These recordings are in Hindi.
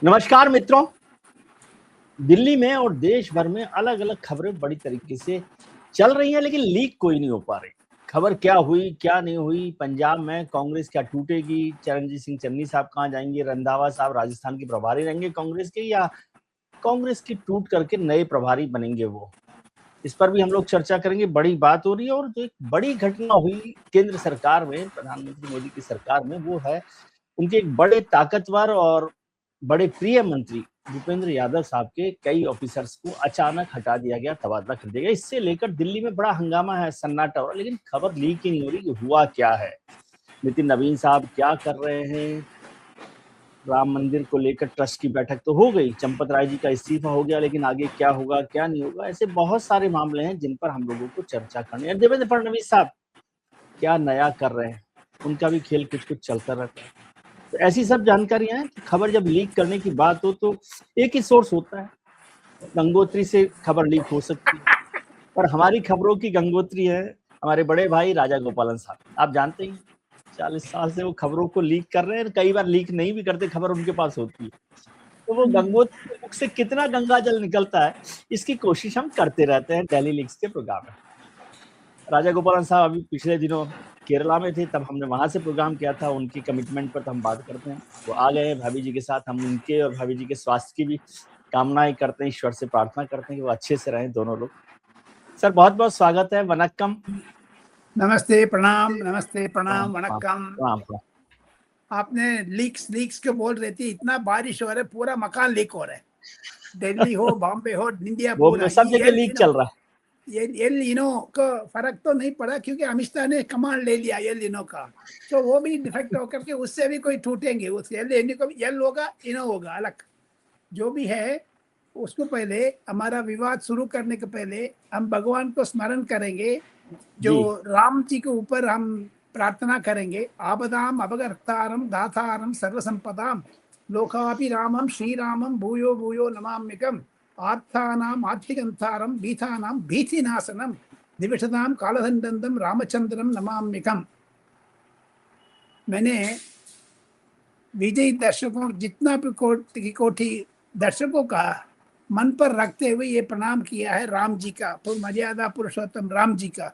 नमस्कार मित्रों। दिल्ली में और देश भर में अलग अलग खबरें बड़ी तरीके से चल रही हैं, लेकिन लीक कोई नहीं हो पा रही। खबर क्या हुई क्या नहीं हुई, पंजाब में कांग्रेस क्या टूटेगी, चरणजीत सिंह चन्नी साहब कहाँ जाएंगे, रंधावा साहब राजस्थान के प्रभारी रहेंगे कांग्रेस के, या कांग्रेस की टूट करके नए प्रभारी बनेंगे वो, इस पर भी हम लोग चर्चा करेंगे। बड़ी बात हो रही है और जो एक बड़ी घटना हुई केंद्र सरकार में, प्रधानमंत्री मोदी की सरकार में, वो है उनके एक बड़े ताकतवर और बड़े प्रिय मंत्री भूपेंद्र यादव साहब के कई ऑफिसर्स को अचानक हटा दिया गया, तबादला कर दिया गया। इससे लेकर दिल्ली में बड़ा हंगामा है, सन्नाटा हो रहा है, लेकिन खबर लीक ही नहीं हो रही कि हुआ क्या है। नितिन नवीन साहब क्या कर रहे हैं, राम मंदिर को लेकर ट्रस्ट की बैठक तो हो गई, चंपत राय जी का इस्तीफा हो गया, लेकिन आगे क्या होगा क्या नहीं होगा, ऐसे बहुत सारे मामले हैं जिन पर हम लोगों को चर्चा करनी है। देवेंद्र फडणवीस साहब क्या नया कर रहे हैं, उनका भी खेल कुछ कुछ चलता रहता है। तो ऐसी सब जानकारियां हैं। खबर जब लीक करने की बात हो तो एक ही सोर्स होता है, गंगोत्री से खबर लीक हो सकती है, पर हमारी खबरों की गंगोत्री है हमारे बड़े भाई राजा गोपालन साहब। आप जानते ही 40 साल से वो खबरों को लीक कर रहे हैं, कई बार लीक नहीं भी करते, खबर उनके पास होती है। तो वो गंगोत्री के मुख से कितना गंगा जल निकलता है, इसकी कोशिश हम करते रहते हैं डेली लीक्स के प्रोग्राम में। राजा गोपालन साहब अभी पिछले दिनों केरला में थे, तब हमने वहां से प्रोग्राम किया था, उनकी कमिटमेंट पर तो हम बात करते हैं। वो आ गए भाभी जी के साथ, हम उनके और भाभी जी के स्वास्थ्य की भी कामनाएं करते हैं, ईश्वर से प्रार्थना करते हैं कि वो अच्छे से रहें दोनों लोग। सर बहुत बहुत स्वागत है, वनक्कम। नमस्ते, प्रणाम, नमस्ते, प्रणाम, वनक्कम। प्रणाम। आपने लीक्स लीक्स के बोल रहे थे, इतना बारिश हो रहा है, पूरा मकान लीक हो रहा है। दिल्ली हो, बॉम्बे हो, इंडिया पूरा, सब जगह लीक चल रहा है। ये एल नीनो का फर्क तो नहीं पड़ा क्योंकि अमित शाह ने कमांड ले लिया एल नीनो का, तो वो भी डिफेक्ट होकर के उससे भी कोई टूटेंगे, उसके एल होगा, इनो होगा, अलग जो भी है। उसको पहले हमारा विवाद शुरू करने के पहले हम भगवान को स्मरण करेंगे, जो राम जी के ऊपर हम प्रार्थना करेंगे। आपदाम अपगर्तारम दातारम सर्वसंपदाम लोकापि रामम श्री रामम भूयो भूयो नमाम्यकम आर्थानाम आर्थिकंतारम भीतानाम भीतिनाशनम दिविषदाम कालदंडम रामचंद्रम नमाम्यकम। मैंने विजयी दर्शकों, जितना भी कोटि दर्शकों का मन पर रखते हुए ये प्रणाम किया है राम जी का, मर्यादा पुरुषोत्तम राम जी का।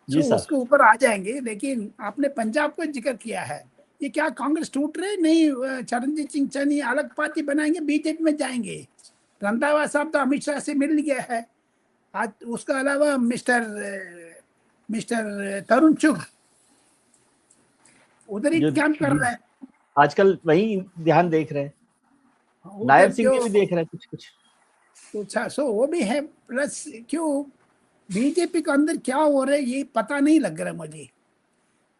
तो उसके ऊपर आ जाएंगे, लेकिन आपने पंजाब को जिक्र किया है। ये क्या कांग्रेस टूट रहे? नहीं, चरणजीत सिंह चन्नी अलग पार्टी बनाएंगे, बीजेपी में जाएंगे। रंधावा साहब तो अमित शाह से मिल गया है आज। उसके अलावा मिस्टर तरुण चुग उधर ही कैंप कर रहे हैं, आजकल वही ध्यान देख रहे हैं, नायब सिंह भी देख रहे हैं कुछ कुछ। तो अच्छा, सो वो भी है। प्लस क्यों बीजेपी के अंदर क्या हो रहा है ये पता नहीं लग रहा मुझे।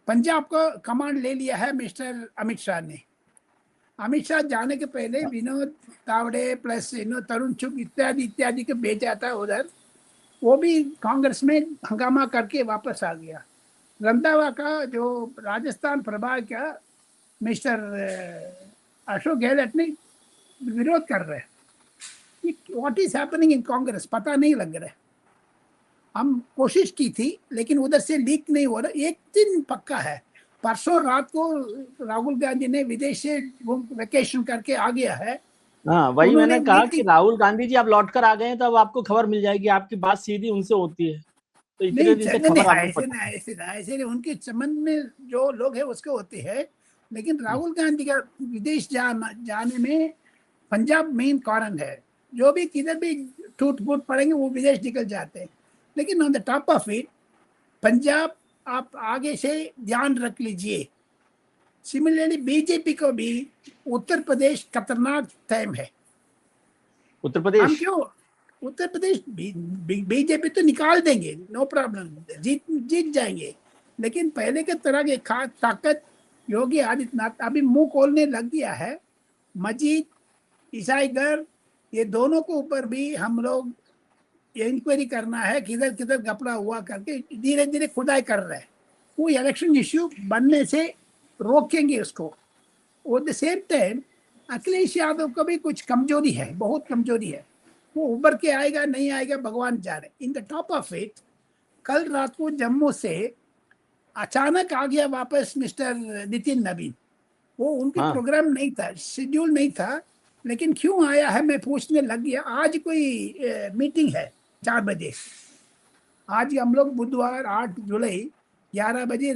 पंजाब का कमांड ले लिया है मिस्टर अमित शाह ने। अमित शाह जाने के पहले विनोद तावड़े प्लस तरुण चुग इत्यादि इत्यादि के भेजा था उधर, वो भी कांग्रेस में हंगामा करके वापस आ गया। रंधावा का जो राजस्थान प्रभार का मिस्टर अशोक गहलोत ने विरोध कर रहे हैं। What is happening in Congress पता नहीं लग रहा है। हम कोशिश की थी लेकिन उधर से लीक नहीं हो रहा। एक दिन पक्का है, परसों रात को राहुल गांधी ने विदेश से वेकेशन करके आ गया है। हाँ, वही मैंने कहा कि राहुल गांधी जी आप लौट कर आ गए हैं तो अब आपको खबर मिल जाएगी, आपकी बात सीधी उनसे होती है, तो इतने दिन से खबर आपको ऐसे उनके संबंध में जो लोग हैं उसके होते हैं। लेकिन राहुल गांधी का विदेश जाने में पंजाब मेन कारण है। जो भी किधर भी टूट फूट पड़ेंगे वो विदेश निकल जाते हैं। लेकिन on the top of it Punjab आप आगे से ध्यान रख लीजिए। सिमिलरली बीजेपी को भी उत्तर प्रदेश खतरनाक टाइम है। उत्तर प्रदेश हम क्यों उत्तर प्रदेश बीजेपी तो निकाल देंगे, नो प्रॉब्लम, जीत जाएंगे। लेकिन पहले के तरह के ताकत योगी आदित्यनाथ अभी मुंह खोलने लग गया है। मजीद ईसाईगढ़ ये दोनों के ऊपर भी हम लोग इंक्वायरी करना है, किधर किधर घपला हुआ करके धीरे धीरे खुदाई कर रहे हैं। वो इलेक्शन इश्यू बनने से रोकेंगे उसको। और the same time Akhilesh Yadav का भी कुछ कमजोरी है, बहुत कमजोरी है। वो उभर के आएगा नहीं आएगा भगवान जाने। In the top of it कल रात को जम्मू से अचानक आ गया वापस मिस्टर नितिन नवीन। वो उनके प्रोग्राम नहीं था, शेड्यूल नहीं था, लेकिन क्यों आया है मैं पूछने लग गया। आज कोई मीटिंग है 4 बजे। आज हम लोग बुधवार 8 जुलाई 11 बजे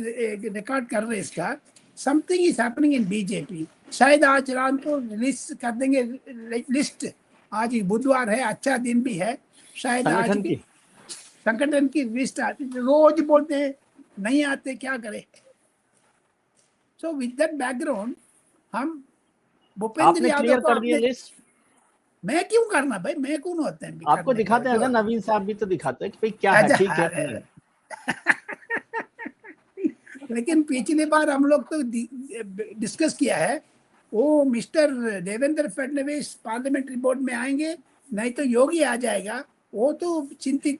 रिकॉर्ड कर रहे हैं इसका। Something is happening in BJP. शायद आज रात को लिस्ट कर देंगे लिस्ट। आज बुधवार है, अच्छा दिन भी है, शायद आज संगठन की की। संगठन की लिस्ट आती। रोज बोलते हैं नहीं आते, क्या करें। सो विद दैट बैकग्राउंड हम भूपेंद्र आपने यादव क्लियर को कर दिया अपने। लिस्ट? मैं क्यों करना भाई, मैं कौन होते हैं आपको करने का दिखाते हैं ना, जो। नवीन साहब भी तो दिखाते हैं कि भाई क्या है, अच्छा, ठीक है अरे नहीं है। लेकिन पिछली बार हम लोग तो डिस्कस किया है, वो mister Devendra Fadnavis parliamentary board में आएंगे, नहीं तो योगी आ जाएगा। वो तो चिंतित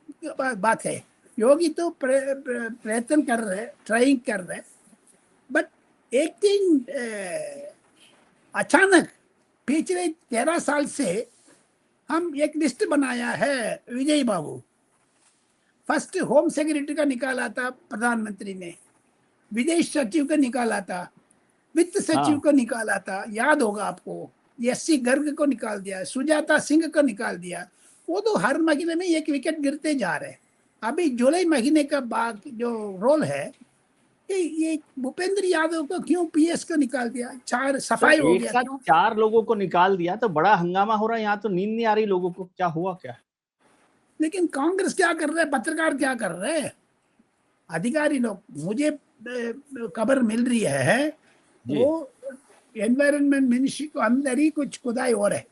बात है। योगी तो प्रयत्न कर रहे, ट्राइंग कर रहे। बट एक दिन अचानक पिछले 13 साल से हम एक लिस्ट बनाया है विजय बाबू। फर्स्ट होम सेक्रेटरी का निकाला था प्रधानमंत्री ने, विदेश सचिव का निकाला था, वित्त सचिव हाँ, को निकाला था, याद होगा आपको। एससी गर्ग को निकाल दिया, सुजाता सिंह को निकाल दिया। वो तो हर महीने में एक विकेट गिरते जा रहे हैं। अभी जुलाई महीने का बाद जो रोल है, ये भूपेंद्र यादव को क्यों पीएस को निकाल दिया, 4 तो सफाई हो एक गया साथ क्यों। 4 लोगों को निकाल दिया तो बड़ा हंगामा हो रहा है। यहाँ तो नींद नहीं आ रही लोगों को, क्या हुआ क्या? लेकिन कांग्रेस क्या कर रहे हैं, पत्रकार क्या कर रहे हैं, अधिकारी लोग। मुझे खबर मिल रही है जी। वो एनवायरनमेंट मिनिस्ट्री को अंदर ही कुछ खुदाई हो रहा है,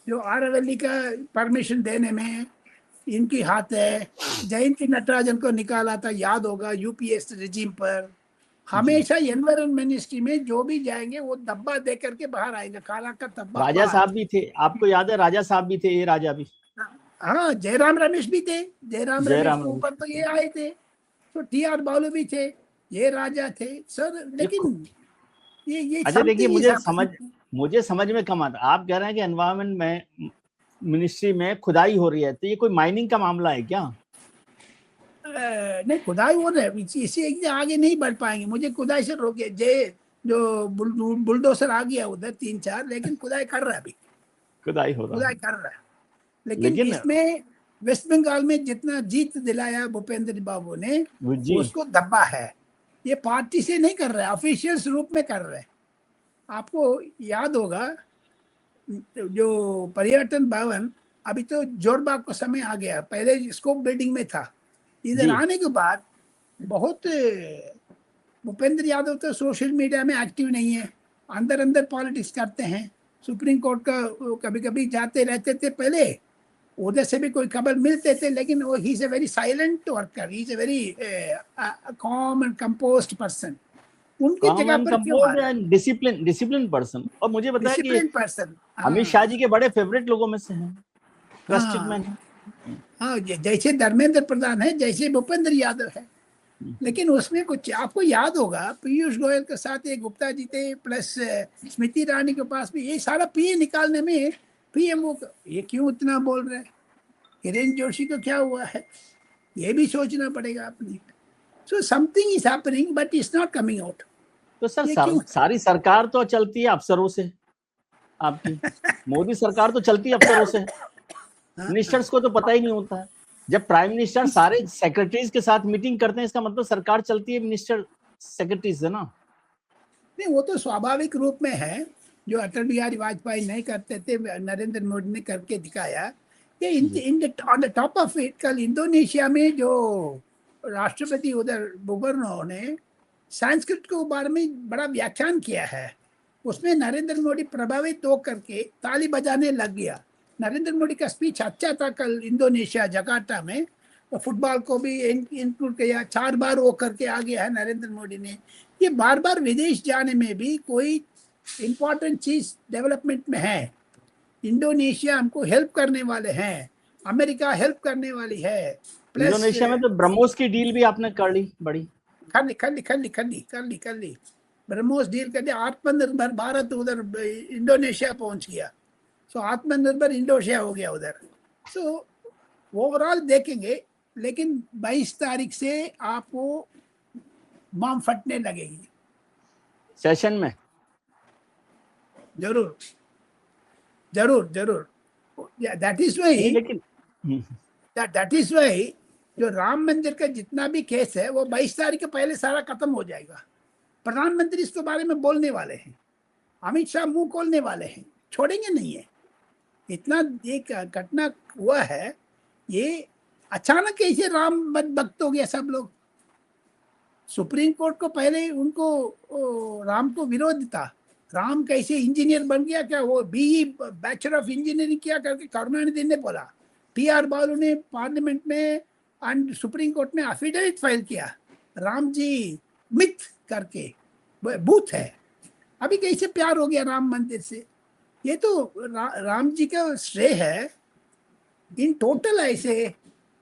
जो आरवली का परमिशन देने में इनकी हाथ है। जयंती नटराजन को निकाला था, याद होगा, यूपीएस रिजीम पर। जी, हमेशा एनवायरनमेंट मिनिस्ट्री में जो भी जाएंगे वो डब्बा दे करके बाहर आएंगे, काला का डब्बा राजा बाहर। साहब भी थे, आपको याद है? राजा साहब भी थे, ए राजा भी। हाँ, जयराम रमेश भी थे। जयराम रमेश जयराम के रमेश। ऊपर तो ये आए थे। तो टीआर बालू भी थे, ये राजा थे सर। ये खु- लेकिन ये अच्छा देखिए, समथिंग इज मुझे समझ में कम आता। आप कह रहे हैं कि एनवायरमेंट में मिनिस्ट्री में खुदाई हो रही है, तो ये कोई माइनिंग का मामला है क्या? नहीं, खुदाई हो रहा है, इसी आगे नहीं बढ़ पाएंगे। मुझे खुदाई से रोके जय, जो बुलडोसर आ गया उधर 3-4, लेकिन खुदाई कर रहा है अभी, खुदाई हो रहा खुदाई है। कर रहा है। लेकिन लेकिन इसमें वेस्ट बंगाल में जितना जीत दिलाया भूपेंद्र बाबू ने, जी, उसको दबा है। ये पार्टी से नहीं कर रहे, ऑफिशियल रूप में कर रहे हैं। आपको याद होगा, जो पर्यटन भवन अभी तो जोरबाग को समय आ गया, पहले स्कोप बिल्डिंग में था। इधर जी, आने के बाद बहुत भूपेंद्र यादव तो सोशल मीडिया में एक्टिव नहीं है, अंदर अंदर पॉलिटिक्स करते हैं। सुप्रीम कोर्ट का कभी कभी जाते रहते थे पहले, उधर से भी कोई खबर मिलते थे, लेकिन वो he is a very silent worker, he is a very com and composed person. उनकी काम जगह एंड पर क्यों आ कंपोज रहा है, एंड डिसिप्लिन डिसिप्लिन पर्सन। और मुझे बताया कि डिसिप्लिन पर्सन। अमित हाँ शाह जी के बड़े फेवरेट लोगों में से हैं, ट्रस्टेड हाँ मैन है। हाँ, जैसे धर्मेंद्र प्रधान है, जैसे भूपेंद्र यादव है। लेकिन उसमें कुछ आपको याद होगा, पीयूष गोयल के साथ ये गुप्ता जी थे, प्लस स्मृति ईरानी के पास भी ये सारा पीए निकालने में पीएमओ ये क्यों इतना बोल रहे हैं। हिरेन जोशी को क्या हुआ है, ये भी सोचना पड़ेगा अपने। So something is happening but it's not coming out. तो सर, ये क्यों है? सारी सरकार तो चलती है अफसरों से आपकी। मोदी सरकार तो चलती है अफसरों से, हाँ, मिनिस्टर्स को तो पता ही नहीं होता है। जब प्राइम मिनिस्टर सारे सेक्रेटरीज के साथ मीटिंग करते हैं, इसका मतलब सरकार चलती है मिनिस्टर सेक्रेटरीज से ना। नहीं, वो तो स्वाभाविक रूप में है, जो अटल बिहारी वाजपेयी नहीं करते थे, नरेंद्र मोदी ने करके दिखाया। ये जी, on the top of it, कल इंडोनेशिया में जो राष्ट्रपति उधर बुबर्नो ने संस्कृत के बारे में बड़ा व्याख्यान किया है, उसमें नरेंद्र मोदी प्रभावित होकर के ताली बजाने लग गया। नरेंद्र मोदी का स्पीच अच्छा था कल इंडोनेशिया जकार्ता में। तो फुटबॉल को भी इंक्लूड किया, 4 बार वो करके आ गया है नरेंद्र मोदी ने। ये बार बार विदेश जाने में भी कोई इंपॉर्टेंट चीज डेवलपमेंट में है। इंडोनेशिया हमको हेल्प करने वाले हैं, अमेरिका हेल्प करने वाली है, प्लस इंडोनेशिया में तो ब्रह्मोस की डील भी आपने कर ली बड़ी। कर ली। ब्रह्मोस डील कर दिया, आत्मनिर्भर भारत उधर इंडोनेशिया पहुंच गया। सो आत्मनिर्भर इंडोनेशिया हो गया उधर। सो ओवरऑल देखेंगे, लेकिन 22 तारीख से आपको बम फटने लगेगी सेशन में। जरूर। जरूर जरूर, दैट इज नहीं वाई, लेकिन दैट इज वाई जो राम मंदिर का जितना भी केस है वो 22 तारीख के पहले सारा खत्म हो जाएगा। प्रधानमंत्री इसके बारे में बोलने वाले हैं, अमित शाह मुंह खोलने वाले हैं, छोड़ेंगे नहीं है। इतना एक घटना हुआ है, ये अचानक कैसे राम भक्त हो गया सब लोग। सुप्रीम कोर्ट को पहले उनको राम को विरोध था, राम कैसे इंजीनियर बन गया, क्या वो बीई बैचलर ऑफ इंजीनियरिंग किया करके करुणानिधि ने बोला। टी.आर. बालू ने पार्लियामेंट में एंड सुप्रीम कोर्ट में एफिडेविट फाइल किया, राम जी मिथ करके बूथ है। अभी कैसे प्यार हो गया राम मंदिर से? ये तो राम जी का श्रेय है इन टोटल। ऐसे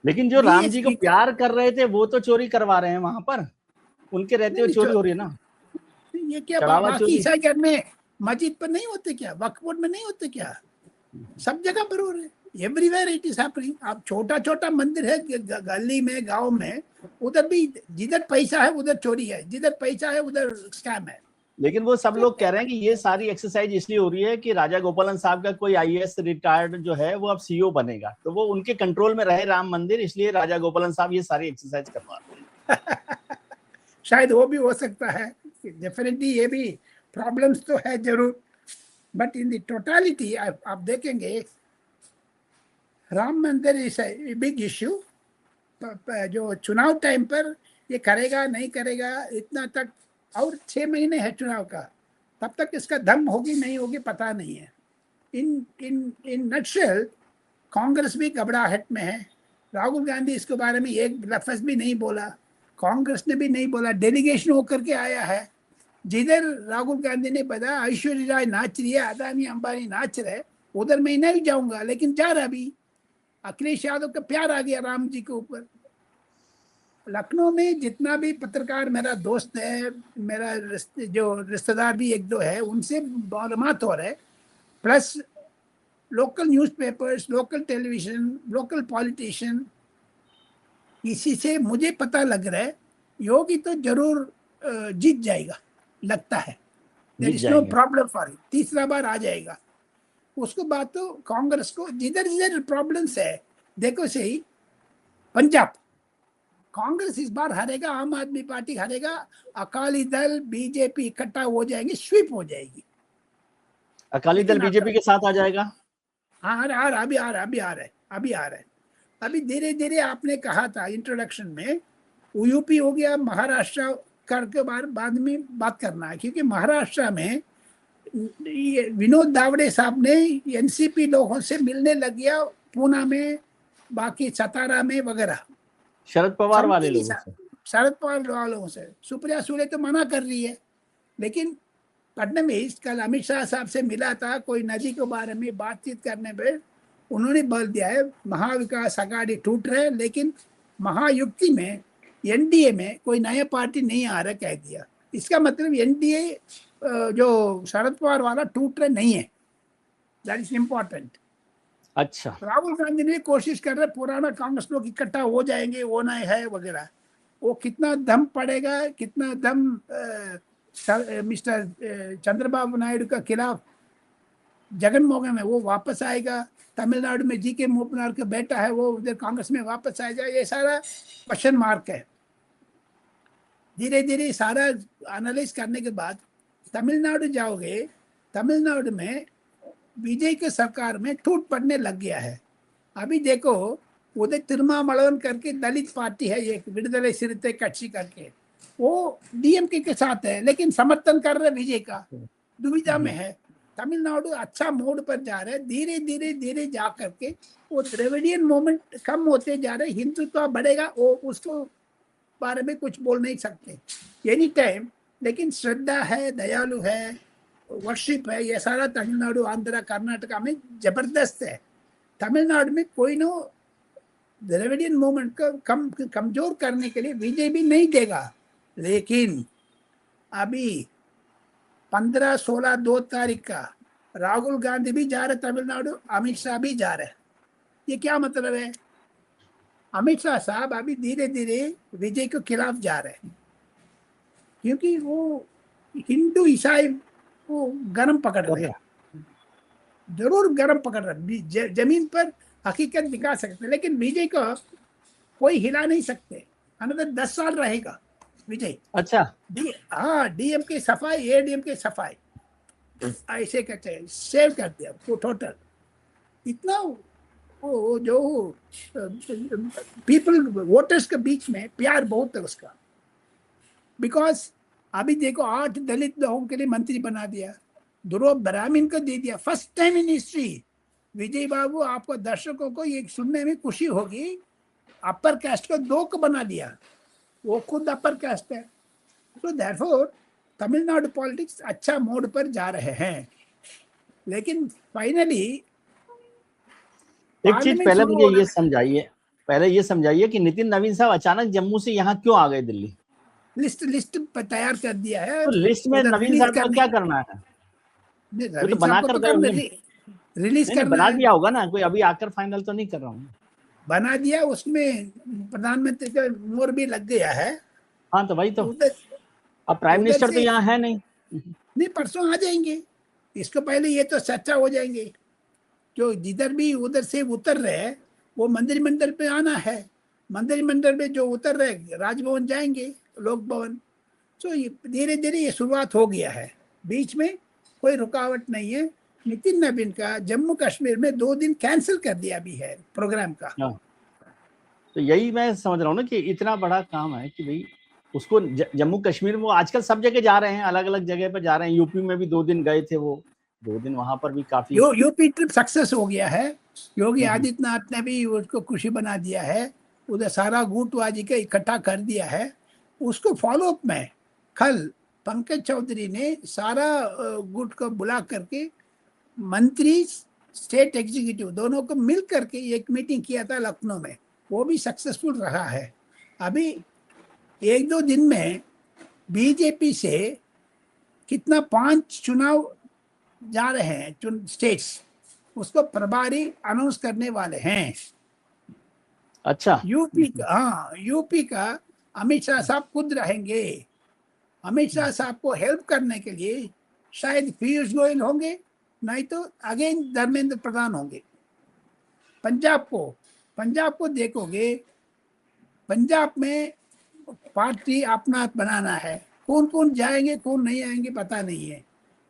लेकिन जो राम जी को प्यार कर रहे थे वो तो चोरी करवा रहे हैं वहां पर, उनके रहते हुए चोरी हो रही है ना। ये क्या बाकी ईसाई घर में मस्जिद पर नहीं होते क्या, वक्फ बोर्ड में नहीं होते क्या? सब जगह पर हो रहे, एवरीवेयर इट इज हैपनिंग। आप छोटा छोटा मंदिर है गली में, गांव में, उधर भी जिधर पैसा है उधर चोरी है, जिधर पैसा है उधर स्कैम है। लेकिन वो सब लोग कह रहे हैं कि ये सारी एक्सरसाइज इसलिए हो रही है कि राजा गोपालन साहब का कोई आईएएस रिटायर्ड जो है वो अब सीईओ बनेगा, तो वो उनके कंट्रोल में रहे राम मंदिर, इसलिए राजा गोपालन साहब ये सारी एक्सरसाइज करवा रहे हैं। शायद वो भी हो सकता है, डेफिनेटली ये भी प्रॉब्लम्स तो है जरूर, बट इन द टोटालिटी आप देखेंगे राम मंदिर इज ए बिग इश्यू। जो चुनाव टाइम पर ये करेगा नहीं करेगा इतना तक, और 6 महीने है चुनाव का, तब तक इसका दम होगी नहीं होगी पता नहीं है। इन इन इन नटशेल कांग्रेस भी घबराहट में है। राहुल गांधी इसके बारे में एक लफ्ज भी नहीं बोला, कांग्रेस ने भी नहीं बोला, डेलीगेशन होकर के आया है। जिधर राहुल गांधी ने बताया ऐश्वर्या राय नाच रही है, अदानी अंबानी नाच रहे, उधर मैं नहीं जाऊंगा, लेकिन जा रहा भी। अखिलेश यादव का प्यार आ गया राम जी के ऊपर। लखनऊ में जितना भी पत्रकार मेरा दोस्त है, मेरा जो रिश्तेदार भी एक दो है, उनसे मालूमात हो रहे, plus local newspapers, local television, local politician, इसी से मुझे पता लग रहा है योगी तो जरूर जीत जाएगा, लगता है। There is no problem for it, तीसरा बार आ जाएगा। उसके बाद तो कांग्रेस को जिधर जिधर प्रॉब्लम्स है, देखो सही, पंजाब कांग्रेस इस बार हारेगा, आम आदमी पार्टी हारेगा, अकाली दल बीजेपी इकट्ठा हो जाएंगे, स्वीप हो जाएगी। अकाली दल बीजेपी के साथ आ जाएगा। हाँ अभी आ रहा है। अभी धीरे धीरे आपने कहा था इंट्रोडक्शन में, यूपी हो गया, महाराष्ट्र करके बाद में बात करना है, क्योंकि महाराष्ट्र में विनोद दावड़े साहब ने एनसीपी लोगों से मिलने लग गया, पूना में, बाकी सतारा में वगैरह, शरद पवार वाले लोगों से, शरद पवार वालों से। सुप्रिया सुले तो मना कर रही है, लेकिन फडणवीस कल अमित शाह साहब से मिला था, कोई नदी के बारे में बातचीत करने पे उन्होंने बोल दिया है महाविकास अघाड़ी टूट रहे, लेकिन महायुक्ति में एनडीए में कोई नया पार्टी नहीं आ रहा, कह दिया। इसका मतलब एनडीए जो शरद पवार वाला टूट रहे नहीं है, दैट इज इम्पोर्टेंट। अच्छा, राहुल गांधी ने कोशिश कर रहे पुराना कांग्रेस लोग इकट्ठा हो जाएंगे, वो नहीं है वगैरह, वो कितना दम पड़ेगा, कितना दम मिस्टर चंद्रबाबू नायडू का खिलाफ जगन मोहन है वो वापस आएगा, तमिलनाडु में जी के मूपनार का बेटा है वो उधर कांग्रेस में वापस आएगा, ये सारा क्वेश्चन मार्क है। धीरे धीरे सारा एनालाइज करने के बाद तमिलनाडु जाओगे, तमिलनाडु में विजय के सरकार में टूट पड़ने लग गया है। अभी देखो उधर तिरुमावलवन करके दलित पार्टी है, एक विडुदलाई सिरुत्तै कक्षी करके, वो डीएमके के साथ है, लेकिन समर्थन कर रहे विजय का, दुविधा में है। तमिलनाडु अच्छा मोड पर जा रहा है, धीरे धीरे धीरे जा करके वो द्रविडियन मूवमेंट कम होते जा रहे, हिंदुत्व बढ़ेगा, वो उसको बारे में कुछ बोल नहीं सकते एनी टाइम, लेकिन श्रद्धा है, दयालु है, वर्शिप है, ये सारा तमिलनाडु, आंध्र, कर्नाटका में जबरदस्त है। तमिलनाडु में कोई नो द्रविडियन मूवमेंट को कमजोर करने के लिए विजय भी नहीं देगा, लेकिन अभी 15, 16, 2 तारीख का राहुल गांधी भी जा रहे तमिलनाडु, अमित शाह भी जा रहे। ये क्या मतलब है? अमित शाह साहब अभी धीरे धीरे विजय के खिलाफ जा रहे हैं, क्योंकि वो हिंदू ईसाई वो गर्म पकड़ रहे हैं। जरूर गर्म पकड़ रहा, जमीन पर हकीकत दिखा सकते, लेकिन विजय को कोई हिला नहीं सकते। अनदर 10 साल रहेगा विजय। अच्छा। हाँ, डीएम की सफाई, एडीएम की सफाई, ऐसे कहते हैं, सेव कर दिया वो टोटल। इतना वो जो पीपल वोटर्स के बीच में प्यार बहुत है उसका। बिकॉज अभी देखो 8 दलित लोगों के लिए मंत्री बना दिया, ध्रुव ब्राह्मण को दे दिया, फर्स्ट टाइम इन हिस्ट्री। विजय बाबू, आपको दर्शकों को ये सुनने में खुशी होगी, अपर कास्ट को 2 को बना दिया, वो खुद अपर कास्ट है। तो देयरफॉर तमिलनाडु पॉलिटिक्स अच्छा मोड पर जा रहे हैं। लेकिन फाइनली एक चीज पार्लियामेंट पहले शुरू मुझे होना, ये समझाइए कि नितिन नवीन साहब अचानक जम्मू से यहाँ क्यों आ गए दिल्ली? लिस्ट तैयार कर दिया है, तो लिस्ट में उधर नवीन रिलीज साहब का करने। क्या करना है? वो तो रविंद्र साहब बना को कर तो गए करना, होंगे। रिलीज नहीं नहीं, करना बना है। दिया होगा ना, कोई अभी आकर फाइनल तो नहीं कर रहा हूँ। बना दिया, उसमें प्रधानमंत्री का मोहर भी लग गया है। हाँ तो वही तो। उधर अब प्राइम उधर मिनिस्टर तो से यहाँ है नहीं। नहीं, परसों आ जाएंगे। इसको पहले ये तो चर्चा हो जाएंगे, जो जिधर भी उधर से उतर रहे हैं वो मंत्रिमंडल पे आना है। मंत्रिमंडल में जो उतर रहे राजभवन जाएंगे, लोक भवन। तो धीरे धीरे ये शुरुआत हो गया है, बीच में कोई रुकावट नहीं है। नितिन नवीन का जम्मू कश्मीर में 2 दिन कैंसिल कर दिया भी है प्रोग्राम का। हाँ, तो यही मैं समझ रहा हूँ ना कि इतना बड़ा काम है कि भाई उसको जम्मू कश्मीर में, वो आजकल सब जगह जा रहे हैं, अलग अलग जगह पर जा रहे हैं। यूपी में भी 2 दिन गए थे वो, 2 दिन वहां पर भी काफी। यूपी ट्रिप सक्सेस हो गया है। योगी हम्म, आदित्यनाथ ने भी उसको खुशी बना दिया है, उधर सारा गुटबाजी का इकट्ठा कर दिया है। उसको फॉलो अप में कल पंकज चौधरी ने सारा गुट को बुला करके मंत्री, स्टेट एग्जीक्यूटिव दोनों को मिल करके एक मीटिंग किया था लखनऊ में, वो भी सक्सेसफुल रहा है। अभी 1-2 दिन में बीजेपी से कितना 5 चुनाव जा रहे हैं स्टेट्स, उसको प्रभारी अनाउंस करने वाले हैं। अच्छा। यूपी का, हाँ, यूपी का अमित शाह साहब खुद रहेंगे। अमित शाह साहब को हेल्प करने के लिए शायद पीयूष गोयल होंगे, नहीं तो अगेन धर्मेंद्र प्रधान होंगे। पंजाब को देखोगे, पंजाब में पार्टी अपना बनाना है, कौन कौन जाएंगे कौन नहीं आएंगे पता नहीं है।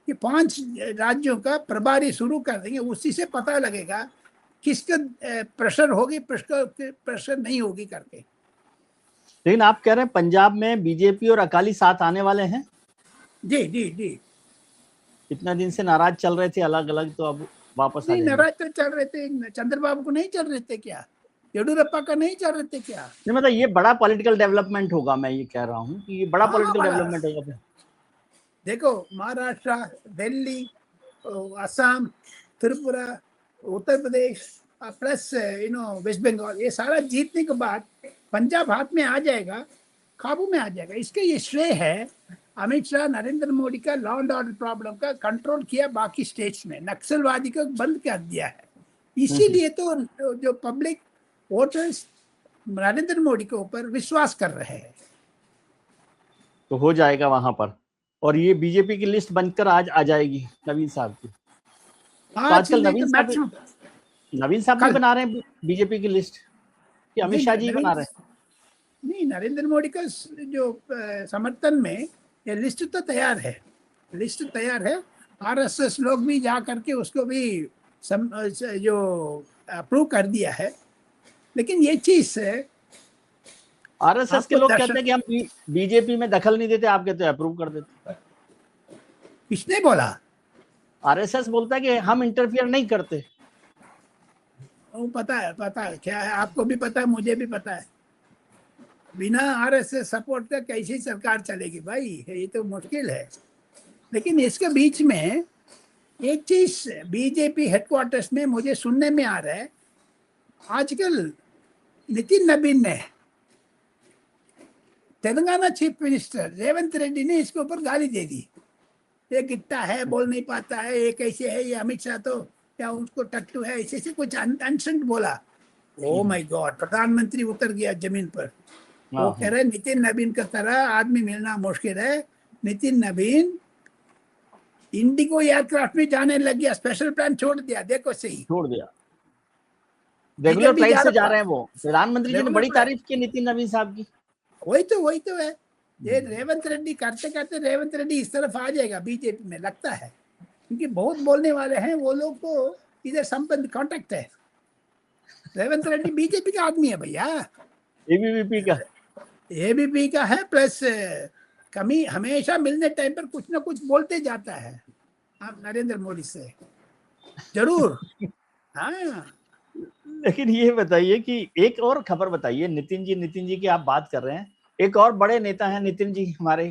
ये 5 राज्यों का प्रभारी शुरू कर देंगे, उसी से पता लगेगा किसका प्रेशर होगी, प्रेशर नहीं होगी करके। लेकिन आप कह रहे हैं पंजाब में बीजेपी और अकाली साथ आने वाले हैं? जी जी जी। इतना दिन से नाराज चल रहे थे अलग अलग, तो अब वापस आ नहीं, जाएंगे? नाराज तो चल रहे थे, चंद्रबाबू को नहीं चल रहे थे क्या, येडुरप्पा का नहीं चल रहे थे क्या? नहीं मतलब ये बड़ा पॉलिटिकल डेवलपमेट होगा, मैं ये कह रहा हूँ कि ये बड़ा हाँ पॉलिटिकल बड़ा, डेवलपमेंट होगा फिर। देखो महाराष्ट्र, दिल्ली, असम, त्रिपुरा, उत्तर प्रदेश प्लस वेस्ट बंगाल, ये सारा जीतने के बाद पंजाब हाथ में आ जाएगा, काबू में आ जाएगा। इसके ये श्रेय है अमित शाह, नरेंद्र मोदी का लॉ एंड ऑर्डर प्रॉब्लम का कंट्रोल किया, बाकी स्टेट्स में नक्सलवादी को बंद कर दिया है। इसीलिए तो जो पब्लिक वोटर्स नरेंद्र मोदी के ऊपर विश्वास कर रहे हैं। तो हो जाएगा वहां पर। और ये बीजेपी की लिस्ट बनकर आज आ जाएगी नवीन साहब की। तो आज आजकल नहीं तो मैक्सिमम नवीन साहब भी कल। बना रहे हैं बीजेपी की लिस्ट, कि अमित शाह जी बना रहे हैं? नहीं, नरेंद्र मोदी का जो समर्थन में ये लिस्ट तो तैयार है, लिस्ट तैयार है। आरएसएस लोग भी जा करके उसको भी जो अप्रूव कर दिया है। लेकिन ये चीज है, आरएसएस के आपको लोग कहते दर्शक, हैं कि हम बीजेपी में दखल नहीं देते, आप कहते हैं अप्रूव कर देते। किसने बोला? आरएसएस बोलता है कि हम इंटरफियर नहीं करते। वो पता है क्या है, आपको भी पता है, मुझे भी पता है। बिना आरएसएस सपोर्ट का कैसी सरकार चलेगी भाई, ये तो मुश्किल है। लेकिन इसके बीच में एक चीज बीजेपी हेडक्वार्टर्स में मुझे सुनने में आ रहा है, आजकल नितिन नवीन ने, तेलंगाना चीफ मिनिस्टर रेवंत रेड्डी ने इसके ऊपर गाली दे दी। ये गिट्टा है, बोल नहीं पाता है, ये कैसे है, ये अमित शाह तो क्या उसको टट्टू है, ऐसे से कुछ अनसेंट बोला। ओ माय गॉड, प्रधानमंत्री उतर गया जमीन पर। वो कह रहे नितिन नवीन का तरह आदमी मिलना मुश्किल है। नितिन नवीन इंडिगो एयरक्राफ्ट में जाने लग गया, स्पेशल प्लान छोड़ दिया, देखो सही। छोड़ दिया, जिधर रेगुलर भी फ्लाइट जा से जा रहा रहे हैं वो। प्रधानमंत्री जी ने रेगुलर बड़ी फ्लाइट, तारीफ की नितिन नवीन साहब की। वही तो है। ये रेवंत रेड्डी करते करते रेवंत रेड्डी इस तरफ आ जाएगा बीजेपी में, लगता है, क्योंकि बहुत बोलने वाले हैं वो लोग, को इधर संबंध कांटेक्ट है। रेवंत रेड्डी बीजेपी का आदमी है भैया, एबीवीपी का। एबीपी का है, प्लस कमी हमेशा मिलने टाइम पर कुछ ना कुछ बोलते जाता है आप नरेंद्र मोदी से, जरूर। हाँ, लेकिन ये बताइए कि एक और खबर बताइए, नितिन जी की आप बात कर रहे हैं, एक और बड़े नेता हैं नितिन जी, हमारे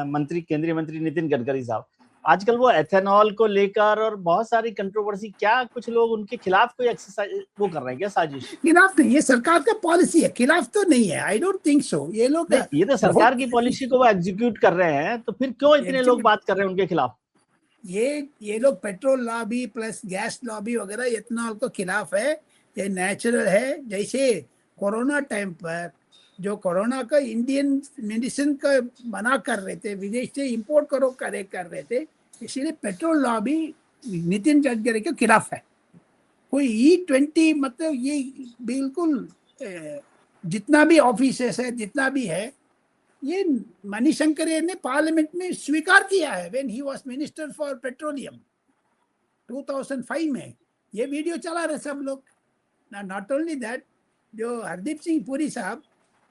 मंत्री, केंद्रीय मंत्री नितिन गडकरी साहब। आजकल वो एथेनॉल को लेकर और बहुत सारी कंट्रोवर्सी, क्या कुछ लोग उनके खिलाफ कोई एक्सरसाइज वो कर रहे हैं क्या, साजिश? खिलाफ नहीं, ये सरकार का पॉलिसी है, खिलाफ तो नहीं है, आई डोंट थिंक सो। ये लोग नहीं, ये तो सरकार की पॉलिसी को वो एग्जीक्यूट कर रहे हैं, तो फिर क्यों इतने लोग बात कर रहे हैं उनके खिलाफ? ये लोग petrol lobby plus gas lobby वगैरह इथेनॉल को खिलाफ है। ये नेचुरल है, जैसे कोरोना टाइम पर जो कोरोना का इंडियन मेडिसिन का मना कर रहे थे, विदेश से इंपोर्ट कर रहे थे, इसीलिए पेट्रोल लॉबी नितिन गडकरी के खिलाफ है। कोई E20 मतलब ये बिल्कुल जितना भी ऑफिसेस है, जितना भी है, ये मणिशंकर ने पार्लियामेंट में स्वीकार किया है when he was minister for petroleum 2005 में। ये वीडियो चला रहे सब लोग। नॉट ओनली दैट, जो हरदीप सिंह पुरी साहब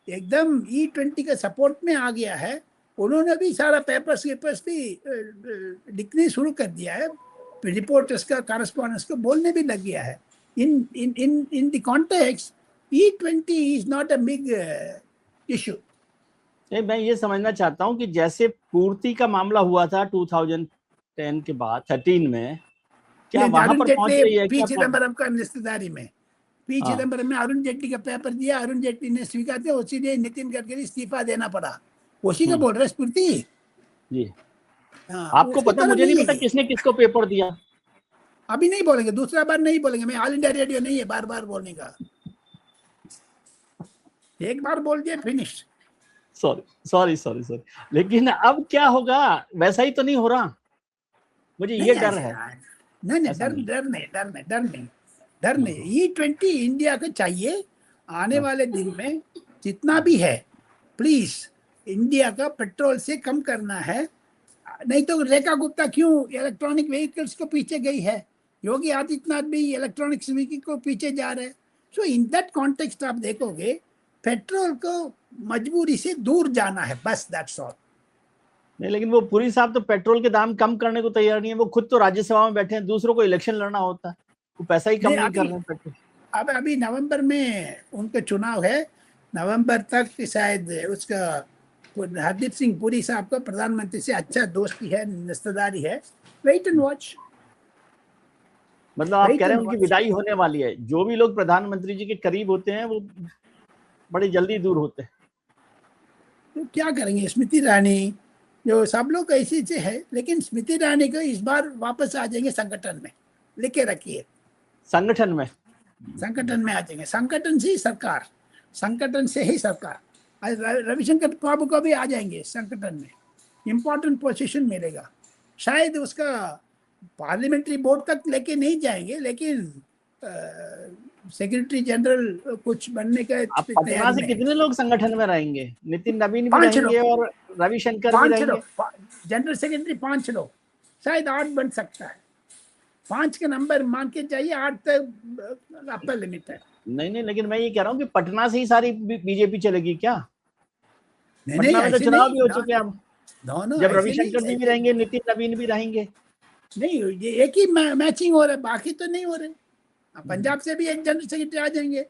एकदम E20 के सपोर्ट में आ गया है, उन्होंने भी सारा पेपर्स भी लिखने शुरू कर दिया है, रिपोर्टर्स का, कॉरेस्पॉन्डेंट्स को बोलने भी लग गया है। In the context E20 is not a big issue. नहीं, मैं ये समझना चाहता हूँ कि जैसे पूर्ति का मामला हुआ था 2010 के बाद 13 में, क्या वहां अरुण पर पहुंच रही है जेटली, पी क्या? चिदम्बरम का रिश्तेदारी में, पी हाँ, चिदम्बरम में अरुण जेटली का पेपर दिया, अरुण जेटली ने स्वीकार किया, उसी ने नितिन गडकरी इस्तीफा देना पड़ा, उसी का बोल रहे स्फूर्ति। जी। हाँ, आपको उसकी पता, तरह मुझे नहीं पता नहीं, किसने किसको पेपर दिया। अभी नहीं बोलेंगे, दूसरा बार नहीं बोलेंगे, मैं ऑल इंडिया रेडियो नहीं है बार बार बोलने का, एक बार बोल दिया फिनिश। सॉरी। लेकिन अब क्या होगा, वैसा ही तो नहीं हो रहा, मुझे ये डर है। नहीं, ऐसा नहीं। डर नहीं। E20 इंडिया को चाहिए, आने वाले दिन में जितना भी है, प्लीज इंडिया का पेट्रोल से कम करना है। नहीं तो रेखा गुप्ता क्यों इलेक्ट्रॉनिक व्हीकल्स को पीछे गई है, योगी आदित्यनाथ भी इलेक्ट्रॉनिक व्हीकल को पीछे जा रहे हैं। सो इन दैट कॉन्टेक्स्ट आप देखोगे, पेट्रोल को मजबूरी से दूर जाना है, बस दैट्स ऑल। नहीं, लेकिन वो पुरी साहब तो पेट्रोल के दाम कम करने को तैयार नहीं है। वो खुद तो राज्यसभा में बैठे हैं, दूसरों को इलेक्शन लड़ना होता है, वो पैसा ही कम नहीं कर रहे हैं पेट्रोल। अभी नवंबर में उनका चुनाव है, नवंबर तक शायद उसका हरदीप सिंह पुरी साहब का प्रधानमंत्री से अच्छा दोस्ती है, रिश्तेदारी है। Wait and watch. मतलब आप कह रहे हैं उनकी विदाई होने वाली है। जो भी लोग प्रधानमंत्री जी के करीब होते हैं वो बड़ी जल्दी दूर होते हैं। तो क्या करेंगे, स्मृति ईरानी, जो सब लोग ऐसे से है, लेकिन स्मृति ईरानी को इस बार वापस आ जाएंगे संगठन में, लिखे रखिए, संगठन में आ जाएंगे, संगठन से ही सरकार, संगठन से ही सरकार। रविशंकर प्रभु को भी आ जाएंगे संगठन में, इंपॉर्टेंट पोजीशन मिलेगा। शायद उसका पार्लियामेंट्री बोर्ड तक लेके नहीं जाएंगे, लेकिन सेक्रेटरी जनरल कुछ बनने का अब पटना से कितने लोग संगठन में रहेंगे? नितिन नवीन भी रहेंगे और रविशंकर भी रहेंगे। जनरल सेक्रेटरी 5 लोग, शायद 8 बन सकता है, 5 के नंबर मान के चाहिए, 8 तक अपर लिमिट है। नहीं, लेकिन मैं ये कह रहा हूँ कि पटना से ही सारी बीजेपी चलेगी क्या? पटना में तो चुनाव भी हो चुके हैं अब। जब रविशंकर जी भी रहेंगे, नितिन नवीन भी रहेंगे। नहीं, ये एक ही मैचिंग हो रहा है, बाकी तो नहीं हो रहे। पंजाब से भी एक जनरल सेक्रेटरी आ जाएंगे,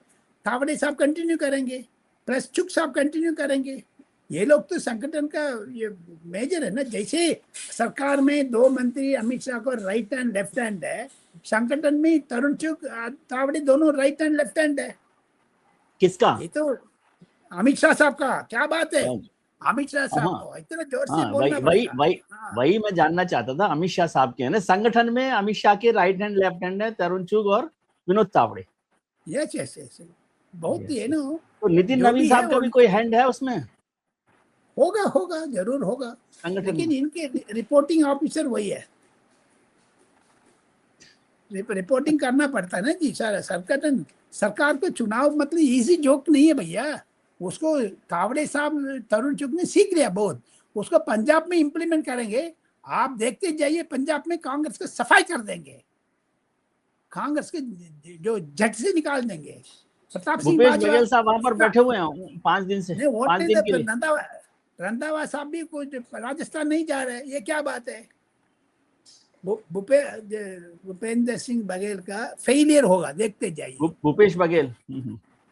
थावड़े साहब कंटिन्यू करेंगे, प्लस चुक साहब कंटिन्यू करेंगे। ये लोग तो संगठन का ये मेजर है ना। जैसे सरकार में 2 मंत्री अमित शाह को राइट हैंड लेफ्ट हैंड है, संगठन में तरुण चुग तावड़े दोनों राइट हैंड लेफ्ट हैंड है। किसका? ये तो अमित शाह साहब का। क्या बात है, अमित शाह साहब को इतना जोर से बोलना पड़ेगा। वही मैं जानना चाहता था। अमित शाह साहब के है ना संगठन में, अमित शाह के राइट हैंड लेफ्ट हैंड है तरुण चुग और विनोद तावड़े। यस, बहुत ही है ना। तो नितिन नवीन साहब का भी कोई हैंड है उसमें? होगा, जरूर होगा, लेकिन इनके रिपोर्टिंग ऑफिसर वही है। रिपोर्टिंग करना पड़ता है ना जी सर। सरकार को चुनाव मतलब इजी जोक नहीं है भैया। उसको तावड़े साहब तरुण चुग ने सीख लिया बहुत, उसको पंजाब में इंप्लीमेंट करेंगे। आप देखते जाइए पंजाब में कांग्रेस को सफाई कर देंगे, कांग्रेस के जो झट से निकाल देंगे। प्रताप सिंह भूपेश बाजवा बघेल साहब वहां पर बैठे हुए हैं 5 दिन से, नहीं, वोट 5 नहीं दिन दे, के लिए। रंधावा साहब भी कुछ राजस्थान नहीं जा रहे, ये क्या बात है। भूपेंद्र सिंह बघेल का फेलियर होगा, देखते जाइए। भूपेश बघेल।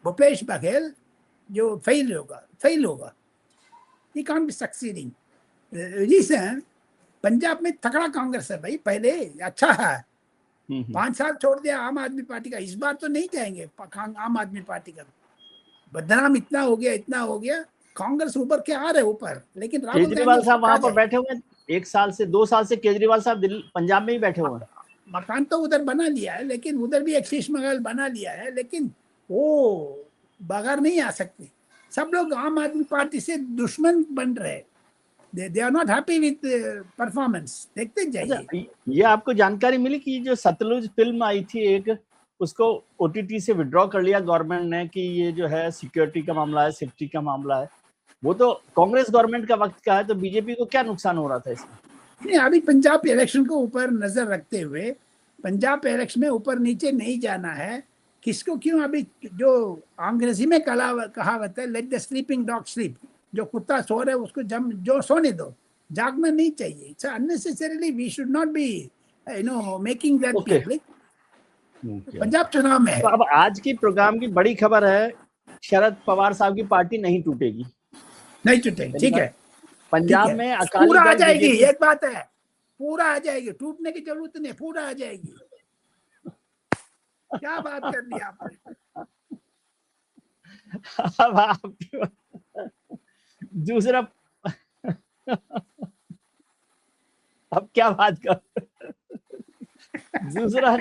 भूपेश बघेल जो फेल होगा, he can't be succeeding। Reason Punjab में तगड़ा कांग्रेस है भाई, पहले अच्छा है। 5 साल छोड़ दिया आम आदमी पार्टी का, इस बार तो नहीं जाएंगे आम आदमी पार्टी का। बदनाम इतना हो गया, कांग्रेस ऊपर के आ रहे ऊपर, लेकिन राहुल केजरीवाल गांधी साहब वहां पर बैठे हुए हैं 1 साल से 2 साल से, केजरीवाल साहब दिल्ली पंजाब में ही बैठे हुए हैं। मकान तो उधर बना लिया है, लेकिन उधर भी एक शीश महल बना लिया है, लेकिन वो बगैर नहीं आ सकते। सब लोग आम आदमी पार्टी से दुश्मन बन रहे, they are not happy with performance. देखते जाइए। अच्छा, ये आपको जानकारी मिली कि जो सतलुज फिल्म आई थी एक, उसको ओटीटी से विड्रॉ कर लिया गवर्नमेंट ने कि ये जो है सिक्योरिटी का मामला है, सेफ्टी का मामला है। वो तो कांग्रेस गवर्नमेंट का वक्त का है, तो बीजेपी को क्या नुकसान हो रहा था इसमें? नहीं, अभी पंजाब इलेक्शन को ऊपर नजर रखते हुए, पंजाब इलेक्शन में ऊपर नीचे नहीं जाना है। किसको क्यों, अभी जो अंग्रेजी में कहावत है, let the sleeping dog sleep, जो कुत्ता सो रहा है उसको जो सोने दो, जागना नहीं चाहिए। It's unnecessarily we should not be making that public. Punjab चुनाव में है। तो अब आज की प्रोग्राम की बड़ी खबर है, शरद पवार साहब की पार्टी नहीं टूटेगी। नहीं टूटेगी, ठीक है। पंजाब में अकाली पूरा आ दल जाएगी, बीजेपी, एक बात है, पूरा आ जाएगी, टूटने की जरूरत नहीं, पूरा आ जाएगी। क्या बात कर दी आपने। अब आप दूसरा अब क्या बात कर दूसरा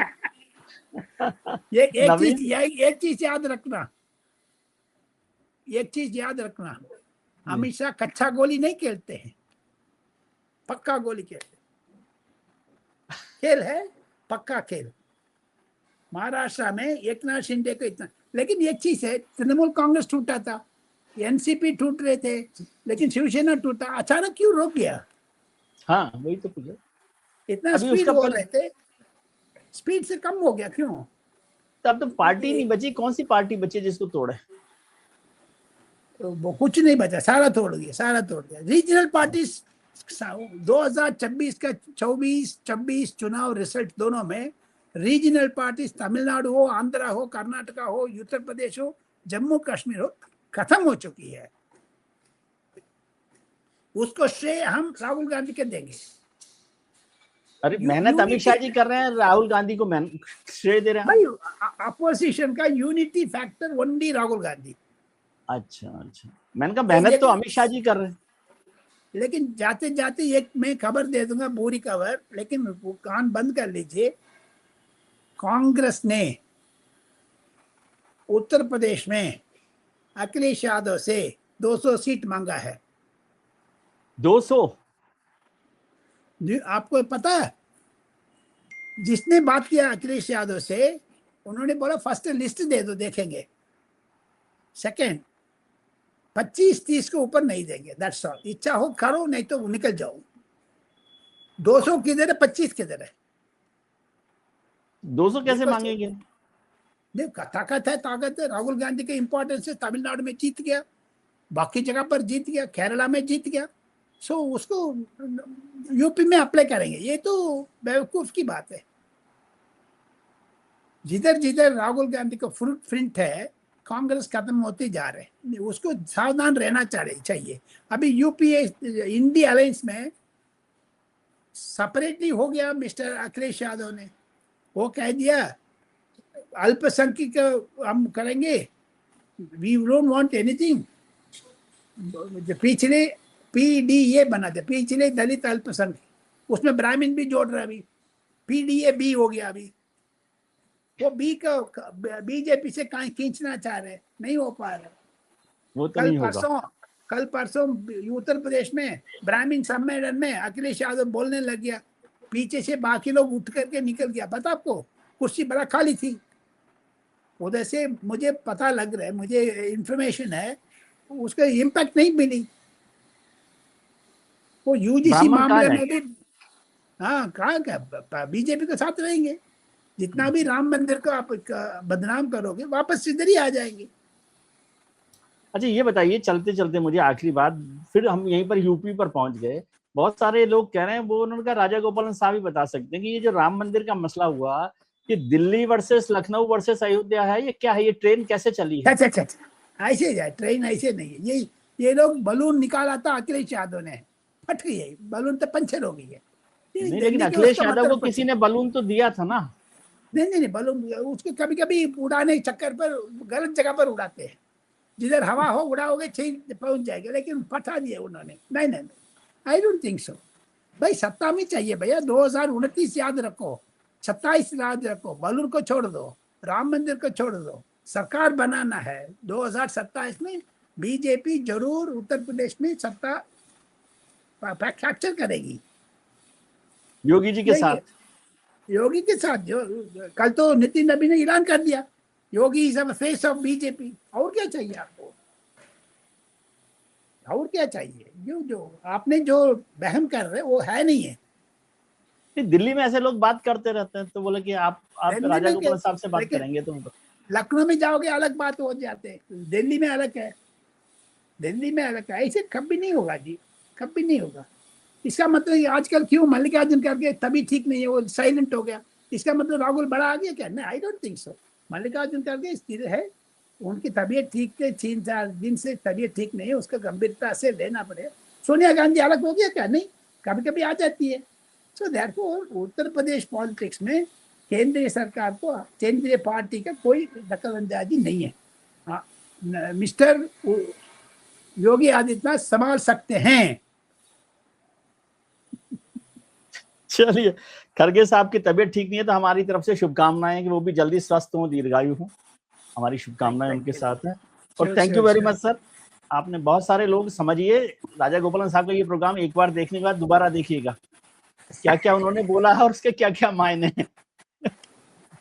एक चीज याद रखना, अमित शाह कच्चा गोली नहीं खेलते हैं, पक्का गोली खेलते। खेल है पक्का खेल। महाराष्ट्र में एकनाथ शिंदे को इतना, लेकिन एक चीज है, तृणमूल कांग्रेस टूटा था, एनसीपी टूट रहे थे, लेकिन शिवसेना टूटा, अचानक क्यों रोक गया? हाँ, वही तो पूछा। इतना स्पीड हो रहे थे, स्पीड से कम हो गया क्यों? तब तो पार्टी नहीं बची, कौन सी पार्टी बची जिसको तोड़े? तो वो कुछ नहीं बचा, सारा तोड़ दिया। रीजनल पार्टी 2026 का 24-26 चुनाव रिजल्ट दोनों में रीजनल पार्टी, तमिलनाडु हो, आंध्रा हो, कर्नाटका हो, उत्तर प्रदेश हो, जम्मू कश्मीर हो, खत्म हो चुकी है। उसको श्रेय हम राहुल गांधी के देंगे। अरे मेहनत अमित शाह जी कर रहे हैं, राहुल गांधी को श्रेय दे रहे हैं भाई। अपोजिशन का unity factor only Rahul Gandhi. अच्छा, मैंने कहा मेहनत तो अमित शाह जी कर रहे हैं। लेकिन जाते जाते एक मैं खबर दे दूंगा, पूरी खबर, लेकिन वो कान बंद कर लीजिए। कांग्रेस ने उत्तर प्रदेश में अखिलेश यादव से 200 सीट मांगा है। 200? आपको पता है, जिसने बात किया अखिलेश यादव से, उन्होंने बोला फर्स्ट लिस्ट दे दो, देखेंगे। सेकंड 25-30 के ऊपर नहीं देंगे, दैट्स ऑल। इच्छा हो करो, नहीं तो निकल जाओ। 200 किधर है, 25 किधर है? 200 कैसे मांगेंगे? देखो, ताकत है। राहुल गांधी के इंपॉर्टेंस से तमिलनाडु में जीत गया, बाकी जगह पर जीत गया, केरला में जीत गया, सो उसको यूपी में अप्लाई करेंगे। ये तो बेवकूफ की बात है। जिधर राहुल गांधी का फुटप्रिंट है, कांग्रेस खत्म होते जा रहे, उसको सावधान रहना चाहिए। अभी यूपीए इंडिया अलायंस में सेपरेटली हो गया। मिस्टर अखिलेश यादव ने वो कह दिया अल्पसंख्यक हम करेंगे, वी डोंट वांट एनीथिंग। पिछले पीडीए बना दे, पिछले दलित अल्पसंख्यक, उसमें ब्राह्मण भी जोड़ रहा है। अभी पीडीए बी हो गया। अभी वो बी का बीजेपी से कहीं खींचना चाह रहे, नहीं हो पा रहा। वो तो नहीं होगा। कल परसों उत्तर प्रदेश में ब्राह्मण सम्मेलन में अखिलेश यादव बोलने लग गया, पीछे से बाकी लोग उठ करके निकल गया। पता आपको? कुर्सी बड़ा खाली थी। उधर से मुझे पता लग रहा है, मुझे इंफॉर्मेशन है, उसका इम्पैक्ट नहीं मिली। वो यूजीसी ब्राह्मण कहाँ मामले में जाएंगे? भी, हाँ कहाँ क्या बीजेपी के साथ रहेंगे। जितना भी राम मंदिर को आप बदनाम करोगे, वापस इधर ही आ जाएंगे। अच्छा ये बताइए, चलते चलते मुझे आखिरी बात, फिर हम यहीं पर यूपी पर पहुंच गए। बहुत सारे लोग कह रहे हैं, वो उनका राजा गोपालन साहब ही बता सकते हैं कि ये जो राम मंदिर का मसला हुआ, ये दिल्ली वर्सेस लखनऊ वर्सेस अयोध्या है, ये क्या है, ये ट्रेन कैसे चली है? अच्छा, ऐसे जाए ट्रेन, ऐसे नहीं है। ये लोग बलून निकाला था अखिलेश यादव ने, फट गई है बलून, तो पंचर हो गई है। नहीं, लेकिन दिल्ली के अखिलेश उसका यादव को मतलब कुछ किसी ने बलून तो दिया था ना। नहीं, बलून उसको कभी कभी उड़ाने के चक्कर पर गलत जगह पर उड़ाते हैं। जिधर हवा हो उड़ाओगे ठीक पहुंच जाएगा, लेकिन फटा दिया उन्होंने। नहीं, आई डोंट थिंक सो। भाई सत्ता में चाहिए भैया, 2029 याद रखो, 27 याद रखो, बलून को छोड़ दो, राम मंदिर को छोड़ दो, सरकार बनाना है 2027 में। बीजेपी जरूर उत्तर प्रदेश में सत्ता कैप्चर करेगी। योगी जी के साथ। योगी के साथ, जो कल तो नितिन नबी ने ऐलान कर दिया, योगी इज फेस ऑफ बीजेपी। और क्या चाहिए आपको, और क्या चाहिए? जो आपने जो बहम कर रहे वो है नहीं है। दिल्ली में ऐसे लोग बात करते रहते हैं, तो बोले कि आप दिल्ली राजा में गोपाल साहब से बात लेकिन करेंगे तो लखनऊ में जाओगे अलग बात हो जाते हैं, दिल्ली में अलग है, दिल्ली में अलग है। ऐसे कभी नहीं होगा जी, कभी नहीं होगा। इसका मतलब आजकल क्यों मल्लिकार्जुन करके तभी ठीक नहीं है, वो साइलेंट हो गया, इसका मतलब राहुल बड़ा आ गया क्या? नहीं, I don't think so. Mallikarjun करके स्थिर है, उनकी तबीयत ठीक है, 3-4 दिन से तबीयत ठीक नहीं है, उसका गंभीरता से लेना पड़ेगा। सोनिया गांधी अलग हो गया क्या? नहीं, कभी कभी आ जाती है। So therefore Uttar Pradesh politics में केंद्रीय सरकार को, केंद्रीय पार्टी का कोई दखलंदाजी नहीं है। हाँ, मिस्टर योगी आदित्यनाथ संभाल सकते हैं। चलिए, खरगे साहब की तबीयत ठीक नहीं है, तो हमारी तरफ से शुभकामनाएं कि वो भी जल्दी स्वस्थ हों, दीर्घायु हों। हमारी शुभकामनाएं उनके साथ हैं। और thank you very much sir, आपने बहुत सारे लोग समझिए, राजा गोपालन साहब का ये प्रोग्राम एक बार देखने के बाद दोबारा देखिएगा, क्या क्या उन्होंने बोला है और उसके क्या क्या मायने हैं।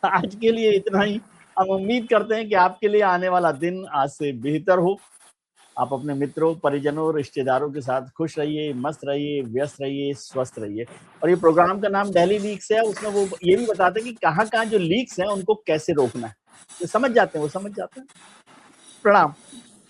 आज के लिए इतना ही। हम उम्मीद करते हैं कि आपके लिए आने वाला दिन आज से बेहतर हो। आप अपने मित्रों, परिजनों, रिश्तेदारों के साथ खुश रहिए, मस्त रहिए, व्यस्त रहिए, स्वस्थ रहिए। और ये प्रोग्राम का नाम दिल्ली लीक्स है, उसमें वो ये भी बताते हैं कि कहाँ-कहाँ जो लीक्स हैं उनको कैसे रोकना है। जो समझ जाते हैं वो समझ जाते हैं। प्रणाम।